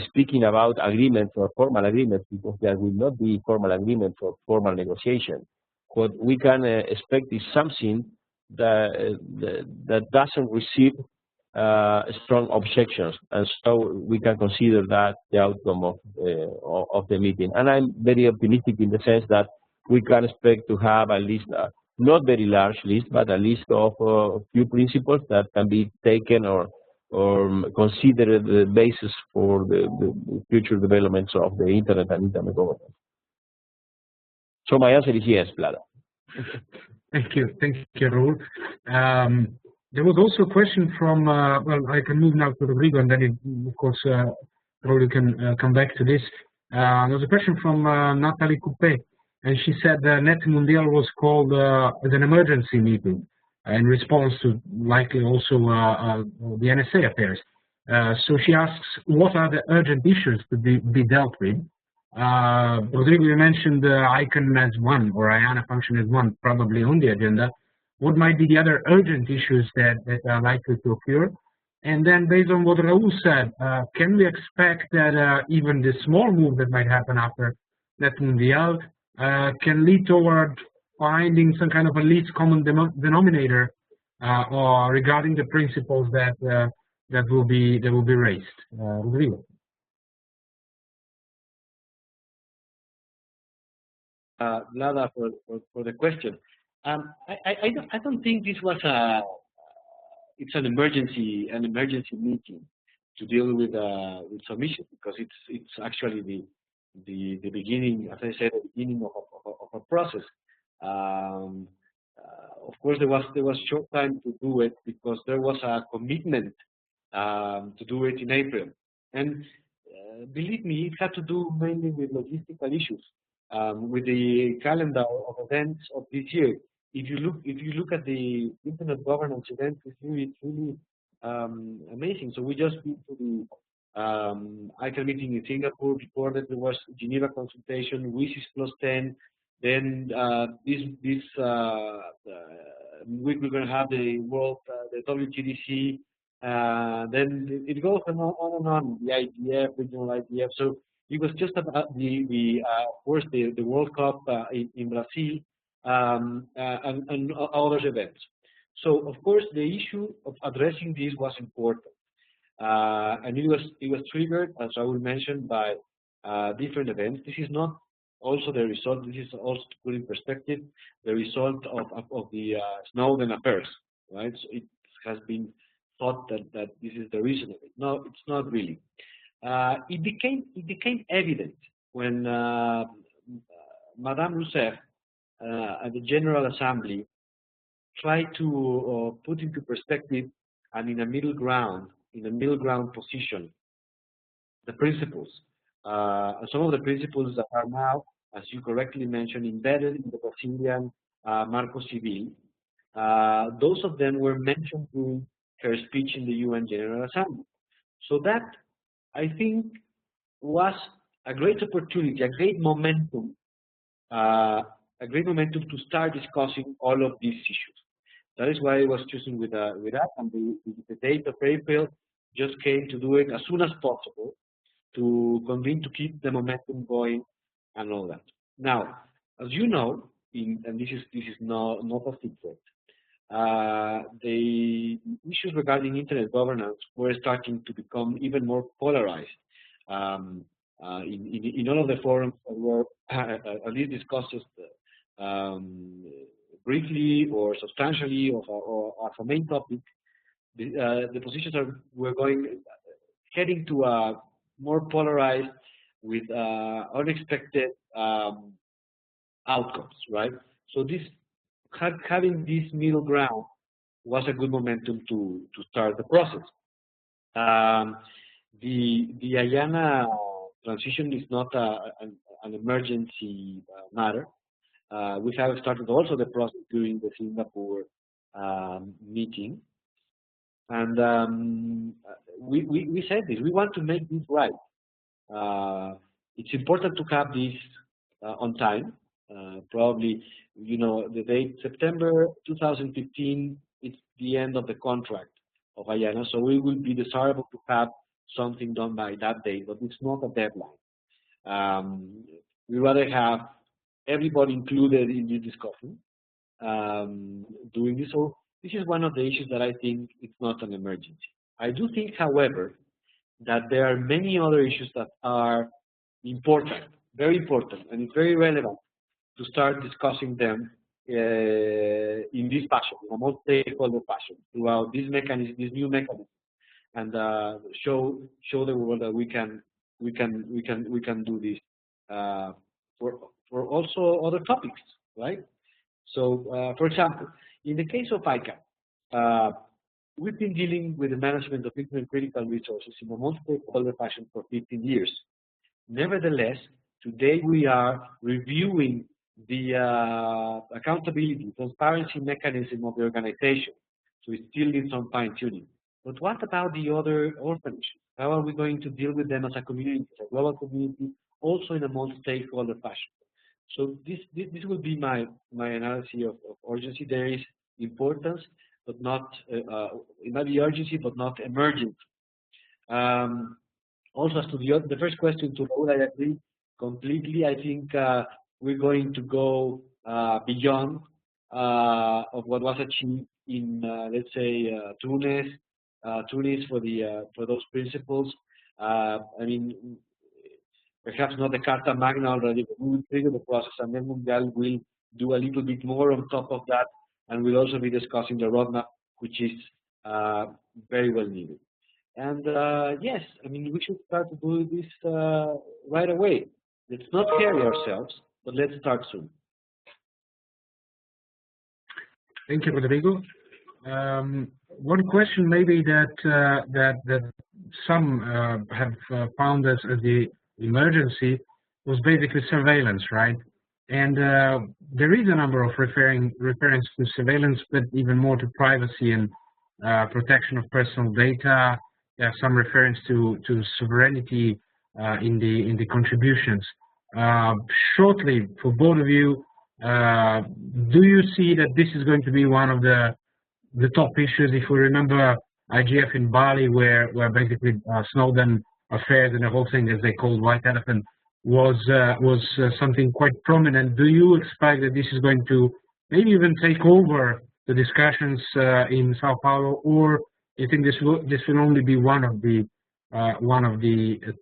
speaking about agreements or formal agreements, because there will not be formal agreements or formal negotiation, what we can expect is something that doesn't receive strong objections, and so we can consider that the outcome of the meeting. And I'm very optimistic in the sense that we can expect to have at least not very large list, but a list of a few principles that can be taken or consider the basis for the future developments of the Internet and Internet governance? So my answer is yes, Vlada. Thank you, Raúl. There was also a question from, well, I can move now to Rodrigo, and then, of course, Raúl can come back to this. There was a question from Nathalie Coupé, and she said NETmundial was called as an emergency meeting in response to likely also the NSA affairs. So she asks, what are the urgent issues to be dealt with? Rodrigo, you mentioned ICANN as one, or IANA function as one, probably on the agenda. What might be the other urgent issues that are likely to occur? And then, based on what Raúl said, can we expect that even the small move that might happen after NETmundial can lead toward finding some kind of a least common denominator or regarding the principles that will be raised? Rodrigo. Vlada, for the question. I don't think this was it's an emergency meeting to deal with some issues, because it's actually the beginning, as I said, the beginning of a process. Of course, there was short time to do it because there was a commitment to do it in April, and believe me, it had to do mainly with logistical issues, with the calendar of events of this year. If you look at the Internet governance event, it's really amazing. So we just been to the ICANN meeting in Singapore. Before that, there was Geneva consultation, WSIS +10. Then this week we're going to have the WTDC. Then it goes on and on. The IDF, regional IDF. So it was just about of course the World Cup in Brazil. And other events. So of course the issue of addressing this was important, and it was triggered, as Raúl mentioned, by different events. This is not also the result. This is also, to put in perspective, the result of the Snowden affairs, right? So it has been thought that this is the reason of it. No, it's not really. It became evident when Madame Rousseff at the General Assembly tried to put into perspective and in a middle ground position the principles. Some of the principles that are now, as you correctly mentioned, embedded in the Brazilian Marco Civil. Those of them were mentioned during her speech in the UN General Assembly. So that, I think, was a great opportunity, a great momentum to start discussing all of these issues. That is why I was choosing with that, and the date of April just came to do it as soon as possible to convene, to keep the momentum going and all that. Now, as you know, and this is not a secret, the issues regarding Internet governance were starting to become even more polarized. In all of the forums that were at least discussed briefly or substantially or as a main topic, the positions were heading to a more polarized with unexpected outcomes, right? So having this middle ground was a good momentum to start the process. The IANA transition is not an emergency matter. We have started also the process during the Singapore meeting, and we said this. We want to make this right. It's important to have this on time. Probably, you know, the date September 2015. It's the end of the contract of IANA, so we will be desirable to have something done by that date, but it's not a deadline. We rather have everybody included in this discussion doing this. So this is one of the issues that I think it's not an emergency. I do think, however, that there are many other issues that are important, very important, and it's very relevant to start discussing them in this fashion, in a multi-stakeholder fashion, throughout this mechanism, this new mechanism and show the world that we can do this for also other topics, right? So, for example, in the case of ICANN, we've been dealing with the management of internet critical resources in a multi-stakeholder fashion for 15 years. Nevertheless, today we are reviewing the accountability, transparency mechanism of the organization. So it still needs some fine-tuning. But what about the other orphanages? How are we going to deal with them as a community, as a global community, also in a multi-stakeholder fashion? So this will be my analysis of urgency. There is importance, but not it might be urgency, but not emergency. Also, as to the first question to Raúl, I agree completely. I think we're going to go beyond of what was achieved in, let's say, Tunis for those principles. I mean, perhaps not the Carta Magna already, but we will trigger the process, and NETmundial will do a little bit more on top of that, and we'll also be discussing the roadmap, which is very well needed. And yes, I mean, we should start to do this right away. Let's not carry ourselves, but let's start soon. Thank you, Rodrigo. One question maybe that some have found as the emergency was basically surveillance, right? And there is a number of reference to surveillance, but even more to privacy and protection of personal data. There are some reference to sovereignty in the contributions. Shortly, for both of you, do you see that this is going to be one of the top issues? If we remember IGF in Bali, where basically Snowden affairs and the whole thing, as they called White Elephant, was something quite prominent. Do you expect that this is going to maybe even take over the discussions in Sao Paulo, or do you think this will only be one of the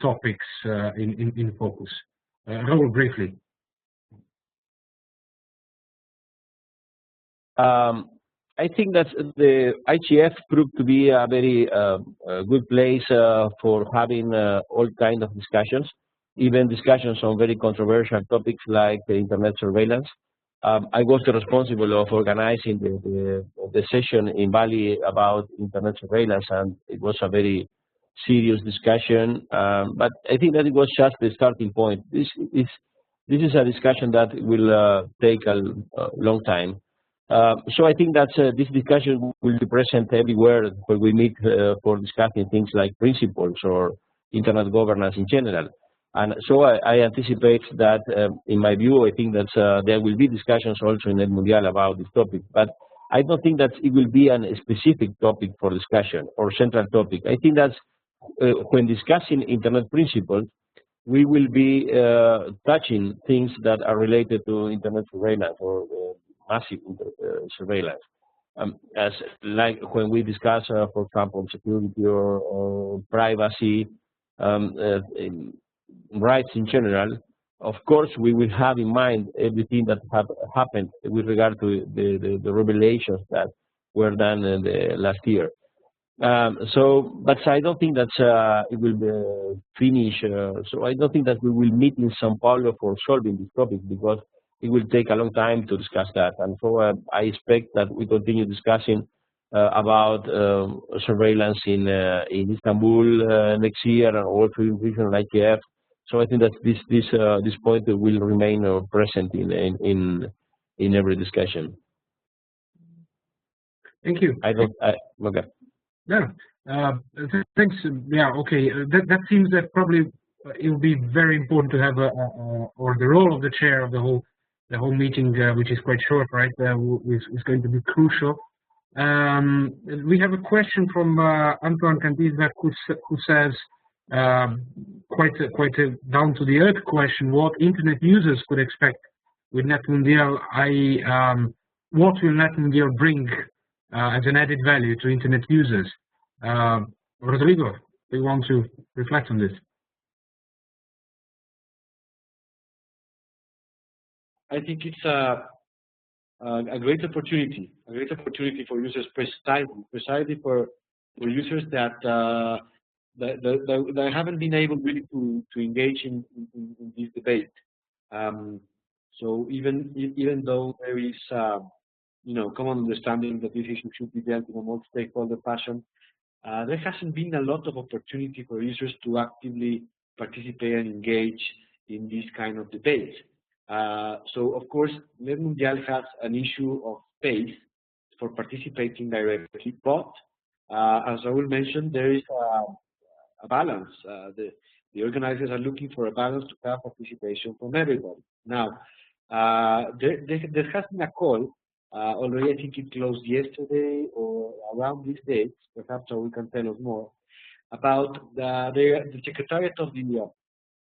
topics in focus? Raúl, briefly. I think that the IGF proved to be a very good place for having all kinds of discussions, even discussions on very controversial topics like the internet surveillance. I was responsible of organizing the session in Bali about internet surveillance, and it was a very serious discussion. But I think that it was just the starting point. This is a discussion that will take a long time. So I think that this discussion will be present everywhere where we meet for discussing things like principles or internet governance in general. And so I anticipate that, in my view, I think that there will be discussions also in NETmundial about this topic. But I don't think that it will be a specific topic for discussion or central topic. I think that when discussing internet principles, we will be touching things that are related to internet surveillance or massive surveillance, as like when we discuss, for example, security or privacy, rights in general. Of course, we will have in mind everything that have happened with regard to the revelations that were done in the last year. But I don't think that it will be finished. So I don't think that we will meet in Sao Paulo for solving this topic, because it will take a long time to discuss that. And so I expect that we continue discussing about surveillance in Istanbul next year, and also in region like IGF. So I think that this point will remain present in every discussion. Thank you. Okay. Yeah. Thanks. Yeah. Okay. That seems that probably it will be very important to have or the role of the chair of the whole meeting, which is quite short, right? Is going to be crucial. We have a question from Antoine Cantizza, who says, quite a down to the earth question: what internet users could expect with NETmundial? What will NETmundial bring as an added value to internet users? Rodrigo, do you want to reflect on this? I think it's a great opportunity for users, precisely for for users that that haven't been able really to engage in this debate. So even though there is common understanding that this issue should be dealt in a multi-stakeholder fashion, there hasn't been a lot of opportunity for users to actively participate and engage in this kind of debate. So of course, NETmundial has an issue of space for participating directly, but as Raúl mentioned, there is a balance. The organizers are looking for a balance to have participation from everybody. Now, there has been a call already. I think it closed yesterday or around these dates. Perhaps Raúl can tell us more about the Secretariat of the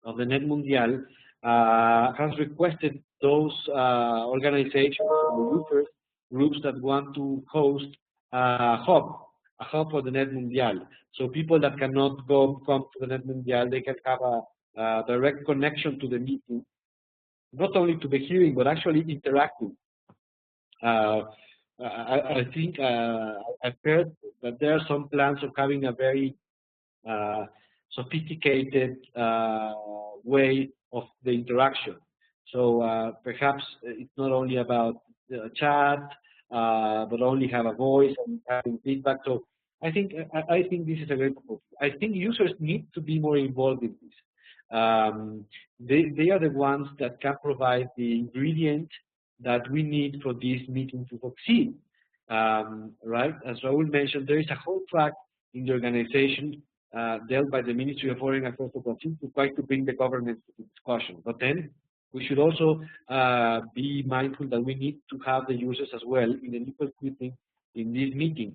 NETmundial has requested those organizations, the users, groups that want to host a hub for the NETmundial. So people that cannot come to the NETmundial, they can have a direct connection to the meeting, not only to the hearing, but actually interacting. I think I've heard that there are some plans of having a very sophisticated way of the interaction. So perhaps it's not only about chat, but only have a voice and having feedback. So I think this is a great approach. I think users need to be more involved in this. They are the ones that can provide the ingredient that we need for this meeting to succeed. Right? As Raúl mentioned, there is a whole track in the organization dealt by the Ministry of Foreign Affairs of Brazil to try to bring the government to the discussion. But then we should also be mindful that we need to have the users as well in an equal footing in this meeting.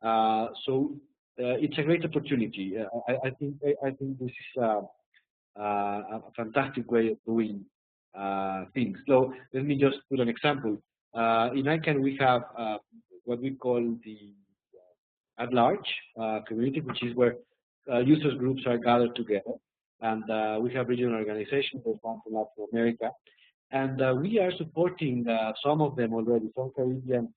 So it's a great opportunity. I think this is a fantastic way of doing things. So let me just put an example. In ICANN we have what we call the at-large community, which is where users groups are gathered together. And we have regional organizations, there's one from Latin America. And we are supporting some of them already, some Caribbean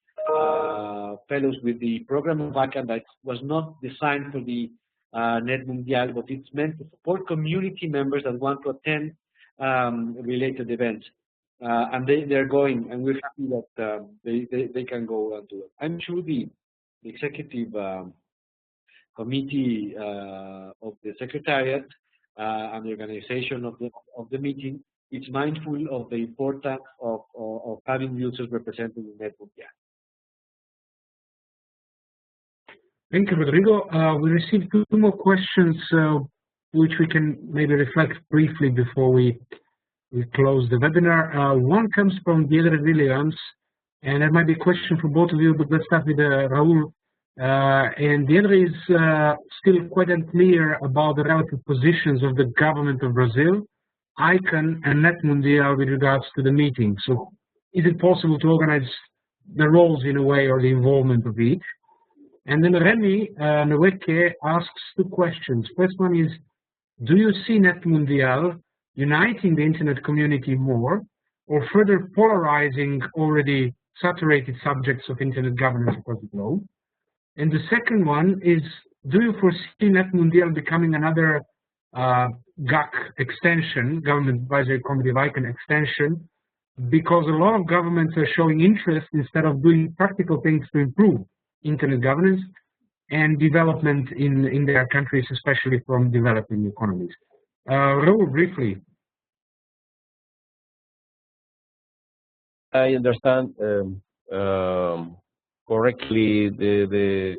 fellows with the program of ICANN that was not designed for the NETmundial, but it's meant to support community members that want to attend related events. And they're going, and we're happy that they can go and do it. I'm sure the executive committee of the Secretariat and the organization of the meeting is mindful of the importance of having users represented in NETmundial. Thank you, Rodrigo. We received two more questions, which we can maybe reflect briefly before we close the webinar. One comes from Diego Williams, and that might be a question for both of you, but let's start with Raúl. And the other is still quite unclear about the relative positions of the government of Brazil, ICANN, and NETmundial with regards to the meeting. So is it possible to organize the roles in a way or the involvement of each? And then Remy Nweke asks two questions. First one is, do you see NETmundial uniting the internet community more or further polarizing already saturated subjects of internet governance across the globe? And the second one is, do you foresee NETmundial becoming another GAC extension, Government Advisory Committee of ICANN extension, because a lot of governments are showing interest instead of doing practical things to improve internet governance and development in their countries, especially from developing economies? Raúl, briefly. I understand correctly the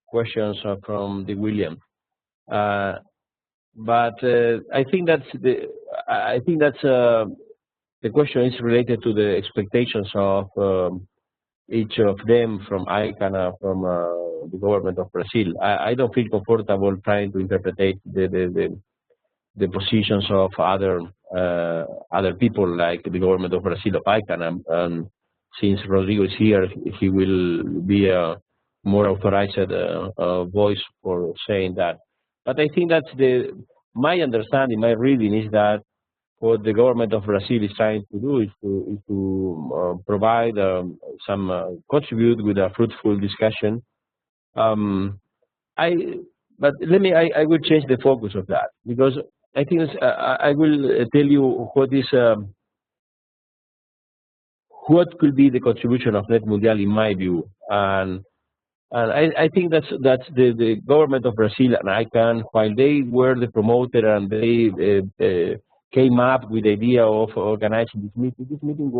questions are from the William, but I think that's the question is related to the expectations of each of them from ICANN, from the government of Brazil. I don't feel comfortable trying to interpret the positions of other people like the government of Brazil of ICANN. Since Rodrigo is here, he will be a more authorized voice for saying that. But I think that's my understanding, my reading is that what the government of Brazil is trying to do is to provide contribute with a fruitful discussion But let me. I will change the focus of that, because I think I will tell you what could be the contribution of NETmundial in my view, and I think that's the government of Brazil and ICANN, while they were the promoter and they came up with the idea of organizing this meeting. This meeting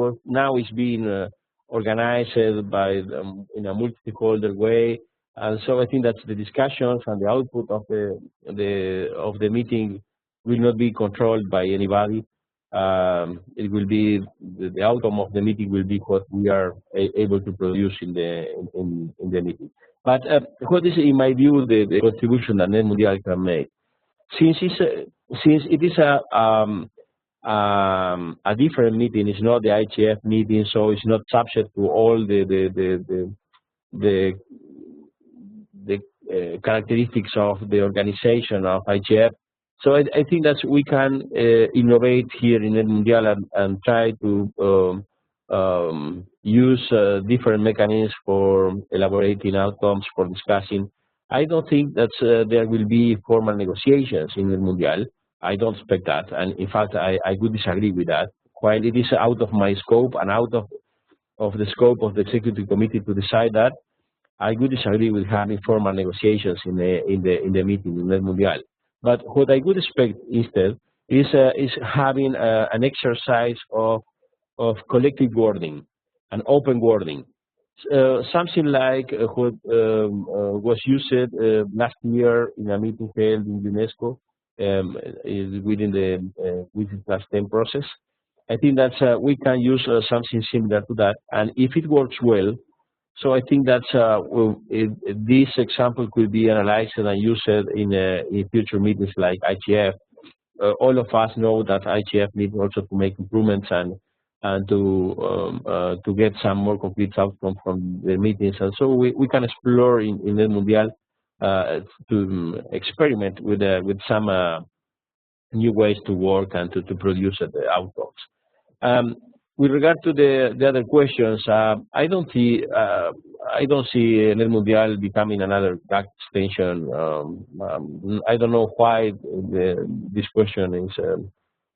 is being organized by in a multi-stakeholder way, and so I think that the discussions and the output of the meeting will not be controlled by anybody. It will be the outcome of the meeting will be what we are able to produce in the meeting. But what is, in my view, the contribution that NETmundial can make? Since it is a different meeting, it's not the IGF meeting, so it's not subject to all the characteristics of the organization of IGF. So I think that we can innovate here in NETmundial and try to use different mechanisms for elaborating outcomes, for discussing. I don't think that there will be formal negotiations in NETmundial. I don't expect that, and in fact, I would disagree with that. While it is out of my scope and out of the scope of the executive committee to decide that, I would disagree with having formal negotiations in the meeting in NETmundial. But what I would expect instead is having an exercise of collective wording and open wording, something like what was used last year in a meeting held in UNESCO within the Within Class 10 process. I think that we can use something similar to that, and if it works well, so I think that this example could be analyzed and used in future meetings like IGF. All of us know that IGF needs also to make improvements and to get some more complete outcomes from the meetings, and so we can explore in NETmundial to experiment with some new ways to work and to produce the outcomes. With regard to the other questions, I don't see NETmundial becoming another GAC extension. I don't know why this question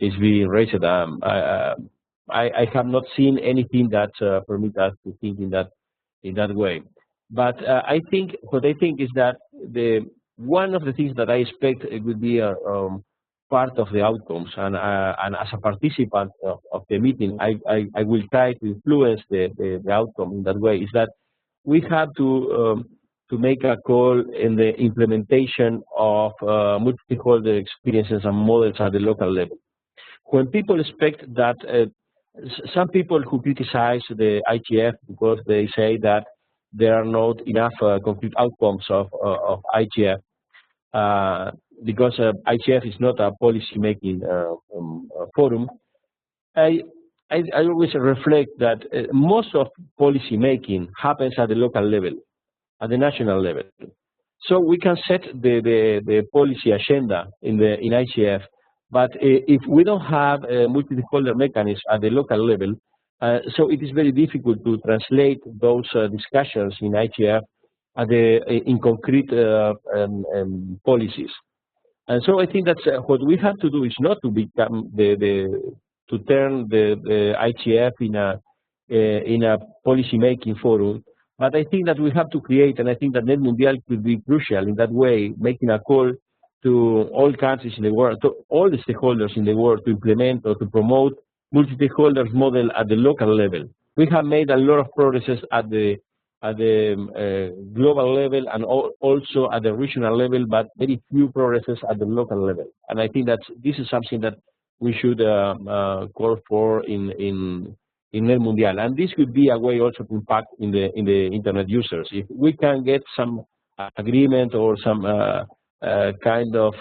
is being raised. I have not seen anything that permits us to think in that way. But I think what I think is that one of the things that I expect it will be part of the outcomes, and as a participant of the meeting, I will try to influence the outcome in that way. Is that we have to make a call in the implementation of multi-stakeholder experiences and models at the local level. When people expect that, some people who criticize the IGF because they say that there are not enough complete outcomes of IGF. Because IGF is not a policy-making forum, I always reflect that most of policy-making happens at the local level, at the national level. So we can set the policy agenda in IGF, but if we don't have a multi-stakeholder mechanism at the local level, so it is very difficult to translate those discussions in IGF in concrete policies. And so I think that what we have to do is not to become to turn the IGF in a policy-making forum, but I think that we have to create, and I think that NETmundial could be crucial in that way, making a call to all countries in the world, to all the stakeholders in the world, to implement or to promote multi-stakeholders model at the local level. We have made a lot of progresses at the global level and also at the regional level, but very few progresses at the local level. And I think that this is something that we should call for in NETmundial. And this could be a way also to impact in the internet users. If we can get some agreement or some kind of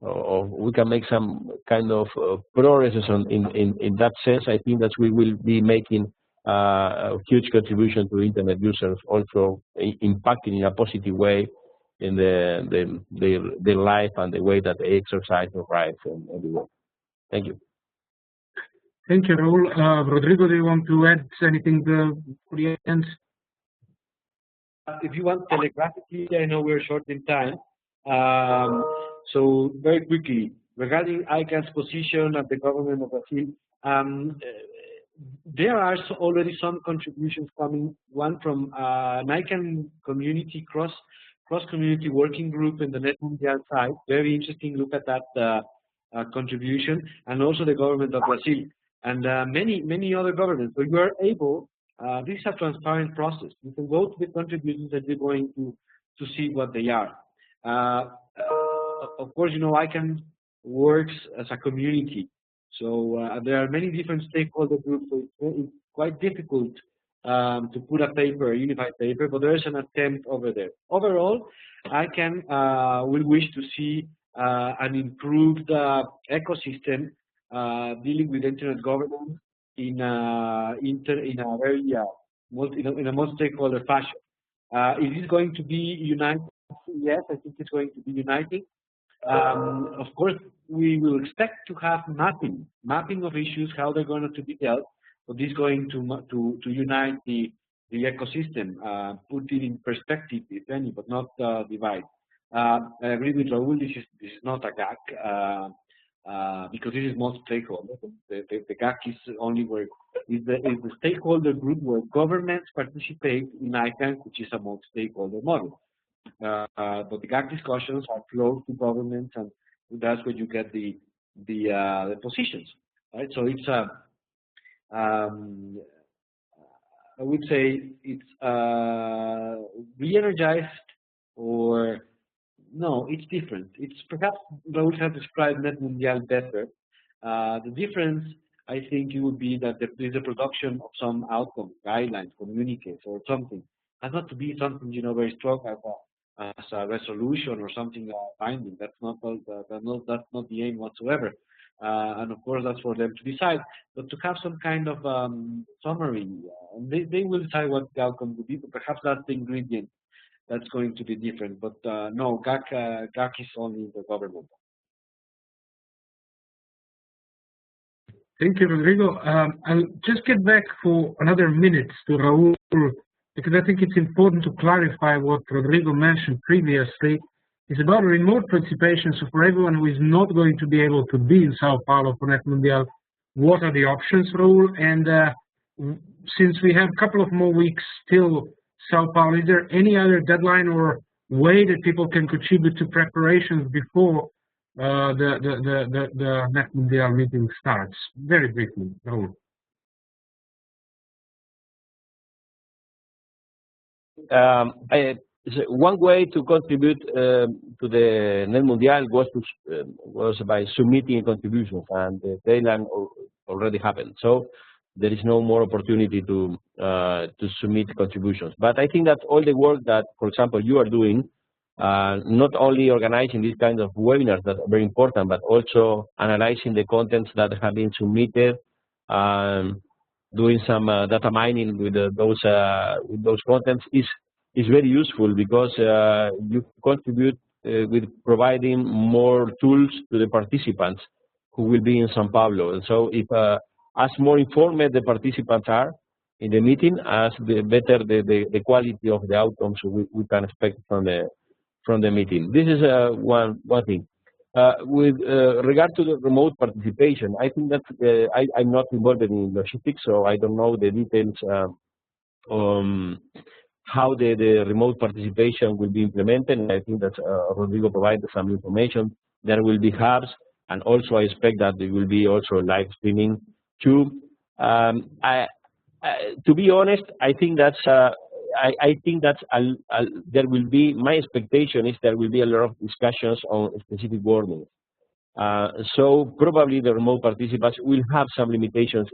we can make some kind of progresses in that sense, I think that we will be making a huge contribution to internet users, also impacting in a positive way in their life and the way that they exercise their rights and everywhere. Thank you. Thank you, Raúl. Rodrigo, do you want to add anything for the end? if you want telegraphically, I know we're short in time. So very quickly, regarding ICANN's position at the government of Brazil, there are already some contributions coming. One from an ICANN community cross-community working group in the NETmundial side. Very interesting look at that contribution, and also the government of Brazil and many other governments. So you are able. This is a transparent process. You can go to the contributions and you're going to see what they are. Of course, you know, ICANN works as a community. So there are many different stakeholder groups, so it's quite difficult to put a paper, a unified paper, but there is an attempt over there. Overall, ICANN will wish to see an improved ecosystem dealing with internet governance in a very in a multi-stakeholder fashion. Is it going to be united? Yes, I think it's going to be united. Of course, we will expect to have mapping of issues, how they're going to be dealt, but this is going to unite the ecosystem, put it in perspective, if any, but not divide. I agree with Raúl. This is not a GAC because this is multi-stakeholder. The GAC is only where is the stakeholder group where governments participate in ICANN, which is a multi-stakeholder model. But the GAC discussions are close to governments, and that's where you get the positions, right? So it's I would say it's re-energized, or no, it's different. It's perhaps Raúl has described NETmundial better. The difference, I think, it would be that there is a production of some outcome, guidelines, communiques, or something. It has not to be something, you know, very strong as a resolution or something binding. That's not the aim whatsoever. And of course, that's for them to decide. But to have some kind of summary, and they will decide what the outcome will be. But perhaps that's the ingredient that's going to be different. But no, GAC is only the government. Thank you, Rodrigo. I'll just get back for another minute to Raúl, because I think it's important to clarify what Rodrigo mentioned previously. It's about remote participation. So for everyone who is not going to be able to be in Sao Paulo for NETmundial, what are the options, Raúl? And since we have a couple of more weeks till Sao Paulo, is there any other deadline or way that people can contribute to preparations before the NETmundial meeting starts? Very briefly, Raúl. One way to contribute to the NETmundial was by submitting contributions, and the deadline already happened. So there is no more opportunity to submit contributions. But I think that all the work that, for example, you are doing, not only organizing these kinds of webinars that are very important, but also analyzing the contents that have been submitted, doing some data mining with those contents is very useful, because you contribute with providing more tools to the participants who will be in São Paulo. And so if as more informed the participants are in the meeting, as the better the quality of the outcomes we can expect from the meeting. This is one thing. With regard to the remote participation, I think that I'm not involved in logistics, so I don't know the details on how the remote participation will be implemented. And I think that Rodrigo provided some information. There will be hubs, and also I expect that there will be also live streaming too. To be honest, I think that's there will be, my expectation is there will be a lot of discussions on specific wordings. So probably the remote participants will have some limitations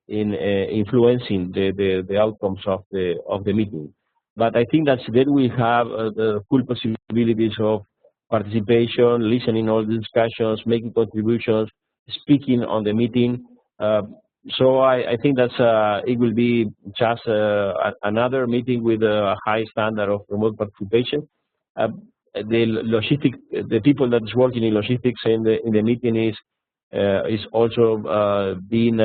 in influencing the outcomes of the meeting. But I think that then we have the full possibilities of participation, listening all the discussions, making contributions, speaking on the meeting. So I think that it will be just another meeting with a high standard of remote participation. The people that is working in logistics in the meeting is also being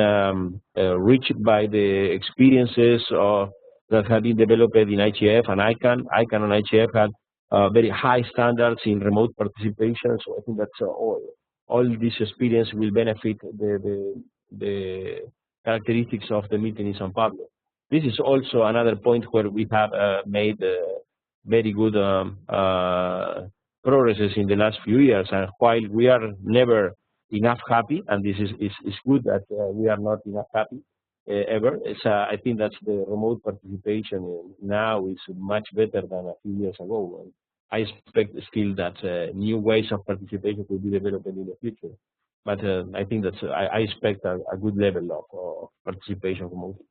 reached by the experiences of that have been developed in IGF and ICANN. ICANN and IGF had very high standards in remote participation. So I think that's all this experience will benefit the characteristics of the meeting in São Paulo. This is also another point where we have made very good progresses in the last few years. And while we are never enough happy, and this is good that we are not enough happy ever. I think that's the remote participation now is much better than a few years ago. And I expect still that new ways of participation will be developed in the future. But I think that's I expect a good level of participation remotely.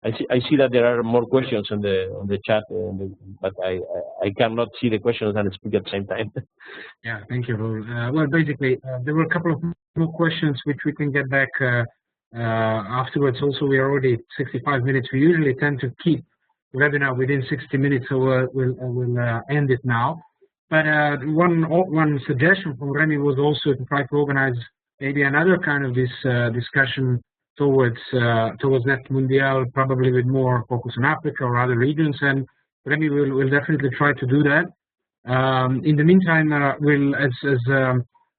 I see that there are more questions on the chat, but I cannot see the questions and speak at the same time. Yeah, thank you, Raúl. Well, basically, there were a couple of more questions which we can get back afterwards. Also, we are already at 65 minutes. We usually tend to keep the webinar within 60 minutes, so we'll end it now. But one suggestion from Remy was also to try to organize maybe another kind of this discussion towards NETmundial, probably with more focus on Africa or other regions, and Remy will definitely try to do that. In the meantime, as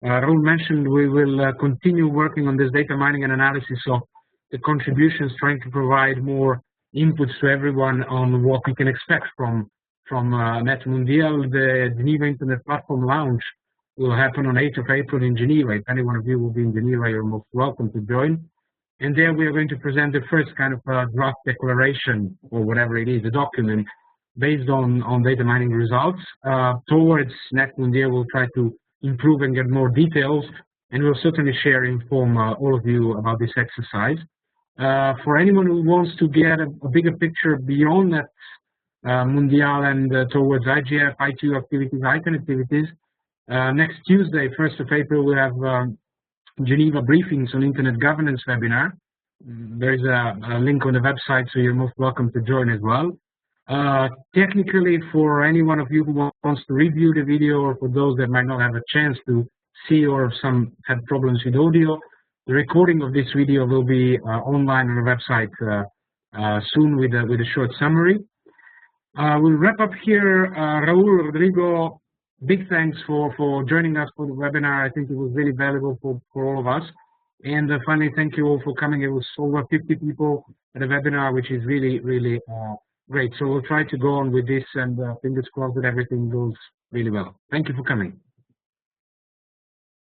Raúl mentioned, we will continue working on this data mining and analysis of the contributions, trying to provide more inputs to everyone on what we can expect from NETmundial. The Geneva Internet Platform launch will happen on 8th of April in Geneva. If any one of you will be in Geneva, you're most welcome to join. And there we are going to present the first kind of draft declaration, or whatever it is, a document based on data mining results. Towards NETmundial, we'll try to improve and get more details, and we'll certainly share and inform all of you about this exercise. For anyone who wants to get a bigger picture beyond NETmundial and towards IGF, ITU activities, ICANN activities, next Tuesday, 1st of April, we have Geneva briefings on Internet Governance webinar. There is a link on the website, so you're most welcome to join as well. Technically, for any one of you who wants to review the video, or for those that might not have a chance to see or some had problems with audio, the recording of this video will be online on the website soon with a short summary. We'll wrap up here. Raúl, Rodrigo, big thanks for joining us for the webinar. I think it was really valuable for all of us. And finally, thank you all for coming. It was over 50 people at the webinar, which is really, really great. So we'll try to go on with this, and fingers crossed that everything goes really well. Thank you for coming.